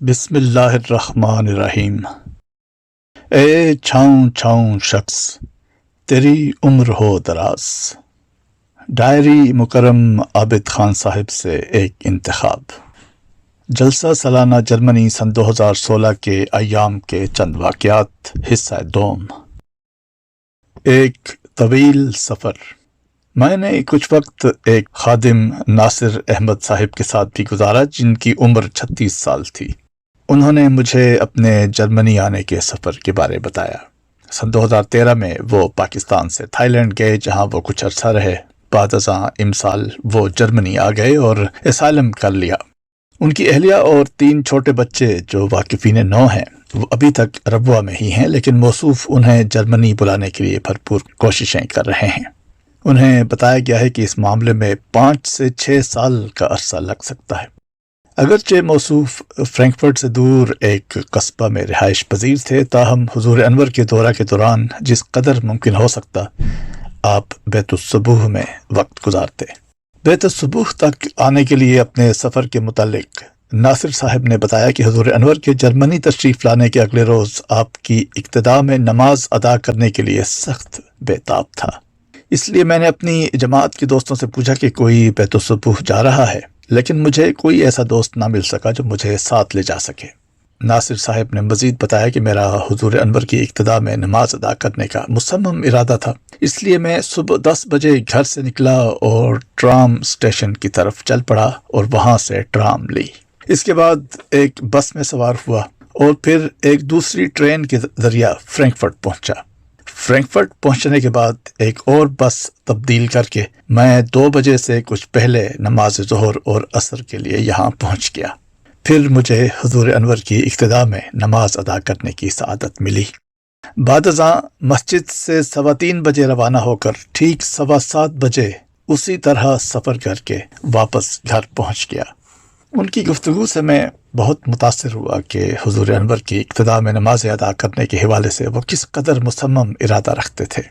بسم اللہ الرحمن الرحیم۔ اے چھاؤں چھاؤں شخص، تیری عمر ہو دراز۔ ڈائری مکرم عابد خان صاحب سے ایک انتخاب۔ جلسہ سالانہ جرمنی سن 2016 کے ایام کے چند واقعات، حصہ دوم۔ ایک طویل سفر۔ میں نے کچھ وقت ایک خادم ناصر احمد صاحب کے ساتھ بھی گزارا جن کی عمر 36 سال تھی۔ انہوں نے مجھے اپنے جرمنی آنے کے سفر کے بارے بتایا۔ سن 2013 میں وہ پاکستان سے تھائی لینڈ گئے، جہاں وہ کچھ عرصہ رہے۔ بعد ازاں امسال وہ جرمنی آ گئے اور اسائلم کر لیا۔ ان کی اہلیہ اور 3 چھوٹے بچے جو واقفین نو ہیں، وہ ابھی تک ربوہ میں ہی ہیں، لیکن موصوف انہیں جرمنی بلانے کے لیے بھرپور کوششیں کر رہے ہیں۔ انہیں بتایا گیا ہے کہ اس معاملے میں 5 سے 6 سال کا عرصہ لگ سکتا ہے۔ اگرچہ موصوف فرینکفرٹ سے دور ایک قصبہ میں رہائش پذیر تھے، تاہم حضور انور کے دورہ کے دوران جس قدر ممکن ہو سکتا آپ بیت الصبوح میں وقت گزارتے۔ بیت الصبوح تک آنے کے لیے اپنے سفر کے متعلق ناصر صاحب نے بتایا کہ حضور انور کے جرمنی تشریف لانے کے اگلے روز آپ کی ابتدا میں نماز ادا کرنے کے لیے سخت بےتاب تھا۔ اس لیے میں نے اپنی جماعت کے دوستوں سے پوچھا کہ کوئی بیت الصبوح جا رہا ہے، لیکن مجھے کوئی ایسا دوست نہ مل سکا جو مجھے ساتھ لے جا سکے۔ ناصر صاحب نے مزید بتایا کہ میرا حضور انور کی ابتدا میں نماز ادا کرنے کا مصمم ارادہ تھا، اس لیے میں صبح 10 بجے گھر سے نکلا اور ٹرام اسٹیشن کی طرف چل پڑا اور وہاں سے ٹرام لی۔ اس کے بعد ایک بس میں سوار ہوا اور پھر ایک دوسری ٹرین کے ذریعہ فرینکفرٹ پہنچا۔ فرینکفرٹ پہنچنے کے بعد ایک اور بس تبدیل کر کے میں 2 بجے سے کچھ پہلے نماز ظہر اور عصر کے لیے یہاں پہنچ گیا۔ پھر مجھے حضور انور کی ابتدا میں نماز ادا کرنے کی سعادت ملی۔ بعد ازاں مسجد سے 3:15 بجے روانہ ہو کر ٹھیک 7:15 بجے اسی طرح سفر کر کے واپس گھر پہنچ گیا۔ ان کی گفتگو سے میں بہت متاثر ہوا کہ حضور انور کی ابتدا میں نماز ادا کرنے کے حوالے سے وہ کس قدر مصمم ارادہ رکھتے تھے۔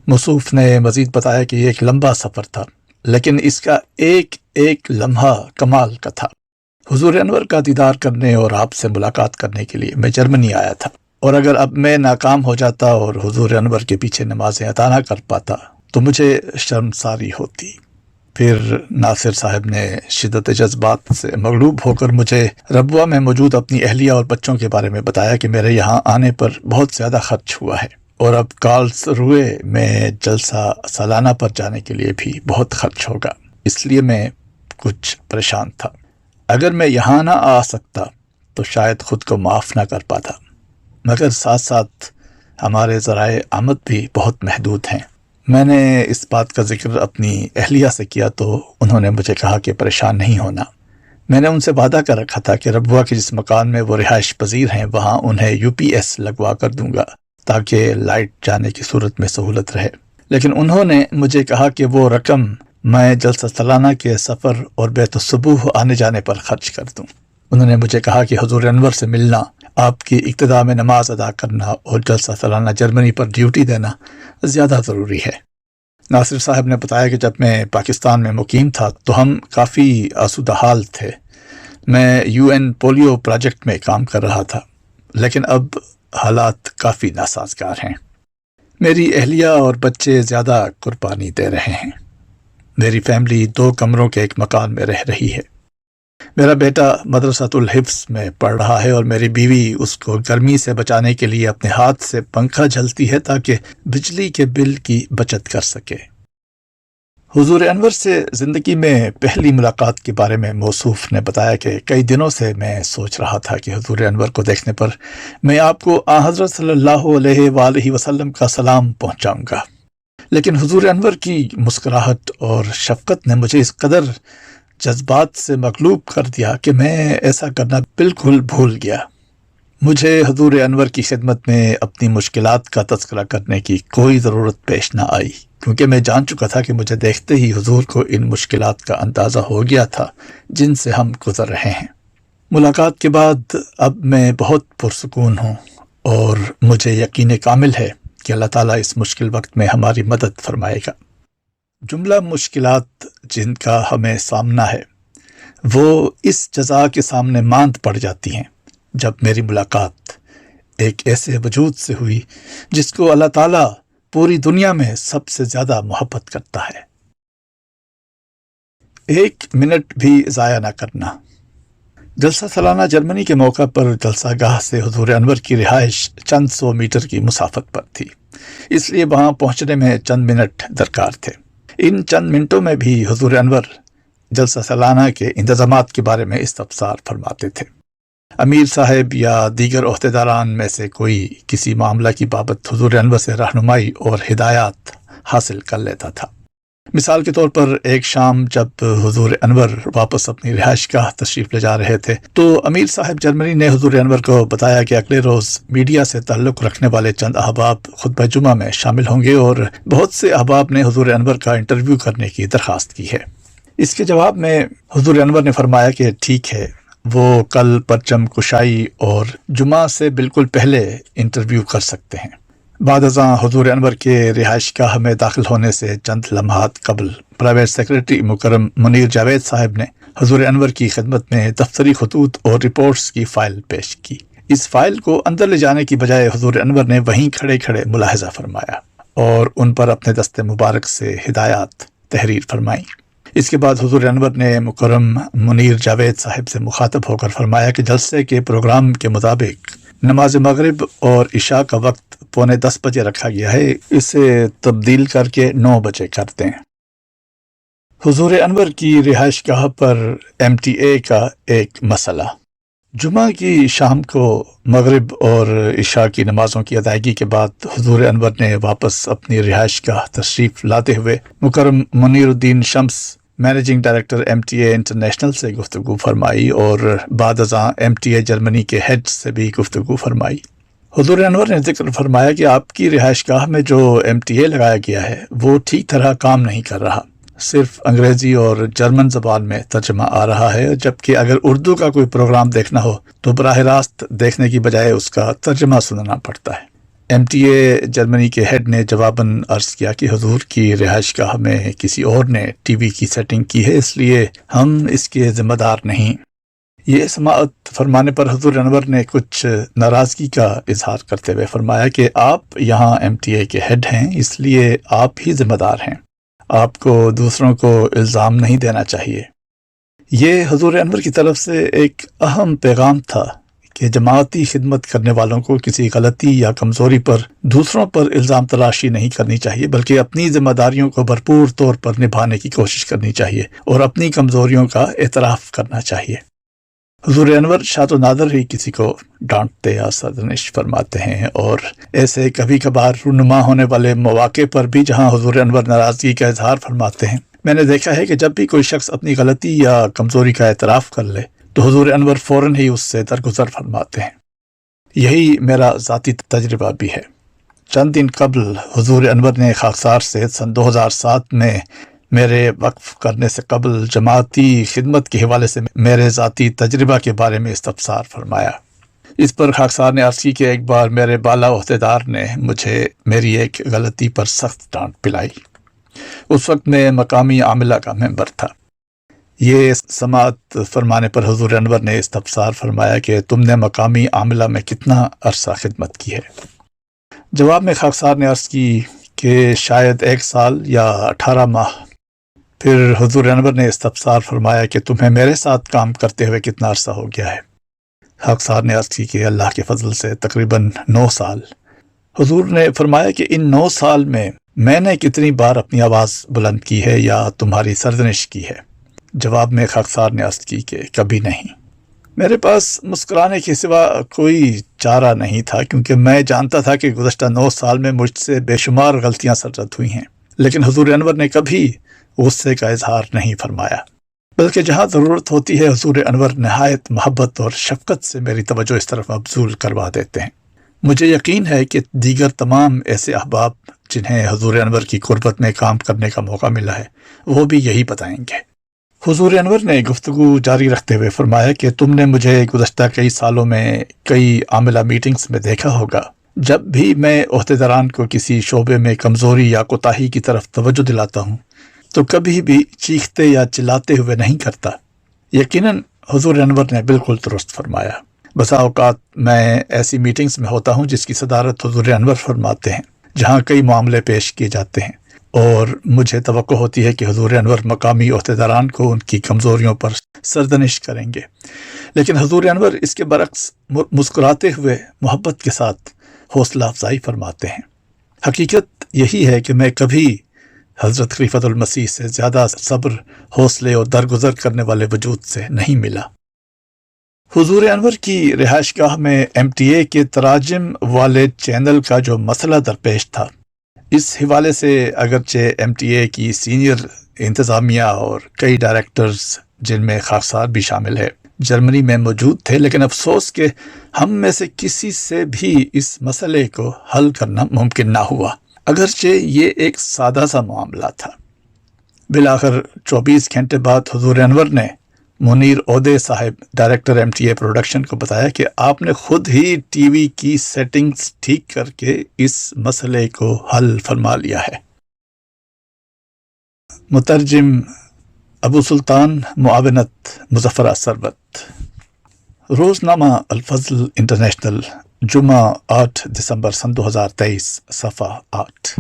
موصوف نے مزید بتایا کہ یہ ایک لمبا سفر تھا، لیکن اس کا ایک ایک لمحہ کمال کا تھا۔ حضور انور کا دیدار کرنے اور آپ سے ملاقات کرنے کے لیے میں جرمنی آیا تھا، اور اگر اب میں ناکام ہو جاتا اور حضور انور کے پیچھے نمازیں ادا نہ کر پاتا تو مجھے شرمساری ہوتی۔ پھر ناصر صاحب نے شدت جذبات سے مغلوب ہو کر مجھے ربوہ میں موجود اپنی اہلیہ اور بچوں کے بارے میں بتایا کہ میرے یہاں آنے پر بہت زیادہ خرچ ہوا ہے، اور اب کارلس روئے میں جلسہ سالانہ پر جانے کے لیے بھی بہت خرچ ہوگا، اس لیے میں کچھ پریشان تھا۔ اگر میں یہاں نہ آ سکتا تو شاید خود کو معاف نہ کر پاتا، مگر ساتھ ساتھ ہمارے ذرائع آمد بھی بہت محدود ہیں۔ میں نے اس بات کا ذکر اپنی اہلیہ سے کیا تو انہوں نے مجھے کہا کہ پریشان نہیں ہونا۔ میں نے ان سے وعدہ کر رکھا تھا کہ ربوہ کے جس مکان میں وہ رہائش پذیر ہیں وہاں انہیں UPS لگوا کر دوں گا تاکہ لائٹ جانے کی صورت میں سہولت رہے، لیکن انہوں نے مجھے کہا کہ وہ رقم میں جلسہ سالانہ کے سفر اور بیت الصبوح آنے جانے پر خرچ کر دوں۔ انہوں نے مجھے کہا کہ حضور انور سے ملنا، آپ کی ابتدا میں نماز ادا کرنا اور جلسہ سالانہ جرمنی پر ڈیوٹی دینا زیادہ ضروری ہے۔ ناصر صاحب نے بتایا کہ جب میں پاکستان میں مقیم تھا تو ہم کافی آسودہ حال تھے۔ میں UN پولیو پروجیکٹ میں کام کر رہا تھا، لیکن اب حالات کافی ناسازگار ہیں۔ میری اہلیہ اور بچے زیادہ قربانی دے رہے ہیں۔ میری فیملی 2 کمروں کے ایک مکان میں رہ رہی ہے۔ میرا بیٹا مدرسۃ الحفظ میں پڑھ رہا ہے اور میری بیوی اس کو گرمی سے بچانے کے لیے اپنے ہاتھ سے پنکھا جھلتی ہے تاکہ بجلی کے بل کی بچت کر سکے۔ حضور انور سے زندگی میں پہلی ملاقات کے بارے میں موصوف نے بتایا کہ کئی دنوں سے میں سوچ رہا تھا کہ حضور انور کو دیکھنے پر میں آپ کو حضرت صلی اللہ علیہ وآلہ وسلم کا سلام پہنچاؤں گا، لیکن حضور انور کی مسکراہٹ اور شفقت نے مجھے اس قدر جذبات سے مغلوب کر دیا کہ میں ایسا کرنا بالکل بھول گیا۔ مجھے حضور انور کی خدمت میں اپنی مشکلات کا تذکرہ کرنے کی کوئی ضرورت پیش نہ آئی، کیونکہ میں جان چکا تھا کہ مجھے دیکھتے ہی حضور کو ان مشکلات کا اندازہ ہو گیا تھا جن سے ہم گزر رہے ہیں۔ ملاقات کے بعد اب میں بہت پرسکون ہوں اور مجھے یقین کامل ہے کہ اللہ تعالیٰ اس مشکل وقت میں ہماری مدد فرمائے گا۔ جملہ مشکلات جن کا ہمیں سامنا ہے وہ اس جزا کے سامنے ماند پڑ جاتی ہیں جب میری ملاقات ایک ایسے وجود سے ہوئی جس کو اللہ تعالیٰ پوری دنیا میں سب سے زیادہ محبت کرتا ہے۔ 1 منٹ بھی ضائع نہ کرنا۔ جلسہ سالانہ جرمنی کے موقع پر جلسہ گاہ سے حضور انور کی رہائش چند 100 میٹر کی مسافت پر تھی، اس لیے وہاں پہنچنے میں چند منٹ درکار تھے۔ ان چند منٹوں میں بھی حضور انور جلسہ سالانہ کے انتظامات کے بارے میں استفسار فرماتے تھے۔ امیر صاحب یا دیگر عہدیداران میں سے کوئی کسی معاملہ کی بابت حضور انور سے رہنمائی اور ہدایات حاصل کر لیتا تھا۔ مثال کے طور پر ایک شام جب حضور انور واپس اپنی رہائش گاہ تشریف لے جا رہے تھے تو امیر صاحب جرمنی نے حضور انور کو بتایا کہ اگلے روز میڈیا سے تعلق رکھنے والے چند احباب خطبہ جمعہ میں شامل ہوں گے اور بہت سے احباب نے حضور انور کا انٹرویو کرنے کی درخواست کی ہے۔ اس کے جواب میں حضور انور نے فرمایا کہ ٹھیک ہے، وہ کل پرچم کشائی اور جمعہ سے بالکل پہلے انٹرویو کر سکتے ہیں۔ بعد ازاں حضور انور کے رہائش گاہ میں داخل ہونے سے چند لمحات قبل پرائیویٹ سیکرٹری مکرم منیر جاوید صاحب نے حضور انور کی خدمت میں دفتری خطوط اور رپورٹس کی فائل پیش کی۔ اس فائل کو اندر لے جانے کی بجائے حضور انور نے وہیں کھڑے کھڑے ملاحظہ فرمایا اور ان پر اپنے دست مبارک سے ہدایات تحریر فرمائیں۔ اس کے بعد حضور انور نے مکرم منیر جاوید صاحب سے مخاطب ہو کر فرمایا کہ جلسے کے پروگرام کے مطابق نماز مغرب اور عشاء کا وقت 9:45 بجے رکھا گیا ہے، اسے تبدیل کر کے 9 بجے کر دیں۔ حضور انور کی رہائش گاہ پر MTA کا ایک مسئلہ۔ جمعہ کی شام کو مغرب اور عشاء کی نمازوں کی ادائیگی کے بعد حضور انور نے واپس اپنی رہائش گاہ تشریف لاتے ہوئے مکرم منیر الدین شمس مینیجنگ ڈائریکٹر MTA انٹرنیشنل سے گفتگو فرمائی اور بعد ازاں MTA جرمنی کے ہیڈ سے بھی گفتگو فرمائی۔ حضور انور نے ذکر فرمایا کہ آپ کی رہائش گاہ میں جو MTA لگایا گیا ہے وہ ٹھیک طرح کام نہیں کر رہا، صرف انگریزی اور جرمن زبان میں ترجمہ آ رہا ہے، جبکہ اگر اردو کا کوئی پروگرام دیکھنا ہو تو براہ راست دیکھنے کی بجائے اس کا ترجمہ سننا پڑتا ہے۔ MTA جرمنی کے ہیڈ نے جواباً عرض کیا کہ حضور کی رہائش گاہ میں کسی اور نے ٹی وی کی سیٹنگ کی ہے، اس لیے ہم اس کے ذمہ دار نہیں۔ یہ سماعت فرمانے پر حضور انور نے کچھ ناراضگی کا اظہار کرتے ہوئے فرمایا کہ آپ یہاں MTA کے ہیڈ ہیں، اس لیے آپ ہی ذمہ دار ہیں، آپ کو دوسروں کو الزام نہیں دینا چاہیے۔ یہ حضور انور کی طرف سے ایک اہم پیغام تھا کہ جماعتی خدمت کرنے والوں کو کسی غلطی یا کمزوری پر دوسروں پر الزام تراشی نہیں کرنی چاہیے، بلکہ اپنی ذمہ داریوں کو بھرپور طور پر نبھانے کی کوشش کرنی چاہیے اور اپنی کمزوریوں کا اعتراف کرنا چاہیے۔ حضور انور شاد و نادر ہی کسی کو ڈانٹتے یا سرزنش فرماتے ہیں، اور ایسے کبھی کبھار رونما ہونے والے مواقع پر بھی جہاں حضور انور ناراضگی کا اظہار فرماتے ہیں، میں نے دیکھا ہے کہ جب بھی کوئی شخص اپنی غلطی یا کمزوری کا اعتراف کر لے تو حضور انور فوراً ہی اس سے درگزر فرماتے ہیں۔ یہی میرا ذاتی تجربہ بھی ہے۔ چند دن قبل حضور انور نے خاکسار سے سن 2007 میں میرے وقف کرنے سے قبل جماعتی خدمت کے حوالے سے میرے ذاتی تجربہ کے بارے میں استفسار فرمایا۔ اس پر خاکسار نے عرض کی کہ ایک بار میرے بالا عہدیدار نے مجھے میری ایک غلطی پر سخت ڈانٹ پلائی۔ اس وقت میں مقامی عاملہ کا ممبر تھا۔ یہ سماعت فرمانے پر حضور انور نے استفسار فرمایا کہ تم نے مقامی عاملہ میں کتنا عرصہ خدمت کی ہے؟ جواب میں خاکسار نے عرض کی کہ شاید 1 سال یا 18 ماہ۔ پھر حضور انور نے استفسار فرمایا کہ تمہیں میرے ساتھ کام کرتے ہوئے کتنا عرصہ ہو گیا ہے؟ خاکسار نے عرض کی کہ اللہ کے فضل سے تقریباً 9 سال۔ حضور نے فرمایا کہ ان 9 سال میں نے کتنی بار اپنی آواز بلند کی ہے یا تمہاری سرزنش کی ہے؟ جواب میں خاکسار نے عرض کی کہ کبھی نہیں۔ میرے پاس مسکرانے کے سوا کوئی چارہ نہیں تھا، کیونکہ میں جانتا تھا کہ گزشتہ 9 سال میں مجھ سے بے شمار غلطیاں سرزد ہوئی ہیں، لیکن حضور انور نے کبھی غصے کا اظہار نہیں فرمایا، بلکہ جہاں ضرورت ہوتی ہے حضور انور نہایت محبت اور شفقت سے میری توجہ اس طرف مبذول کروا دیتے ہیں۔ مجھے یقین ہے کہ دیگر تمام ایسے احباب جنہیں حضور انور کی قربت میں کام کرنے کا موقع ملا ہے وہ بھی یہی بتائیں گے۔ حضور انور نے گفتگو جاری رکھتے ہوئے فرمایا کہ تم نے مجھے گزشتہ کئی سالوں میں کئی عاملہ میٹنگز میں دیکھا ہوگا، جب بھی میں عہدیداران کو کسی شعبے میں کمزوری یا کوتاہی کی طرف توجہ دلاتا ہوں تو کبھی بھی چیختے یا چلاتے ہوئے نہیں کرتا۔ یقیناً حضور انور نے بالکل درست فرمایا۔ بسا اوقات میں ایسی میٹنگز میں ہوتا ہوں جس کی صدارت حضور انور فرماتے ہیں، جہاں کئی معاملے پیش کیے جاتے ہیں، اور مجھے توقع ہوتی ہے کہ حضور انور مقامی عہدیداران کو ان کی کمزوریوں پر سرزنش کریں گے، لیکن حضور انور اس کے برعکس مسکراتے ہوئے محبت کے ساتھ حوصلہ افزائی فرماتے ہیں۔ حقیقت یہی ہے کہ میں کبھی حضرت خلیفۃ المسیح سے زیادہ صبر، حوصلے اور درگزر کرنے والے وجود سے نہیں ملا۔ حضور انور کی رہائش گاہ میں MTA کے تراجم والے چینل کا جو مسئلہ درپیش تھا، اس حوالے سے اگرچہ MTA کی سینئر انتظامیہ اور کئی ڈائریکٹرز جن میں خاکسار بھی شامل ہے جرمنی میں موجود تھے، لیکن افسوس کہ ہم میں سے کسی سے بھی اس مسئلے کو حل کرنا ممکن نہ ہوا، اگرچہ یہ ایک سادہ سا معاملہ تھا۔ بالآخر 24 گھنٹے بعد حضور انور نے منیر اودے صاحب ڈائریکٹر MTA پروڈکشن کو بتایا کہ آپ نے خود ہی ٹی وی کی سیٹنگز ٹھیک کر کے اس مسئلے کو حل فرما لیا ہے۔ مترجم ابو سلطان معاونت مظفرہ ثروت۔ روزنامہ الفضل انٹرنیشنل، جمعہ 8 دسمبر سن 2023، صفحہ 8۔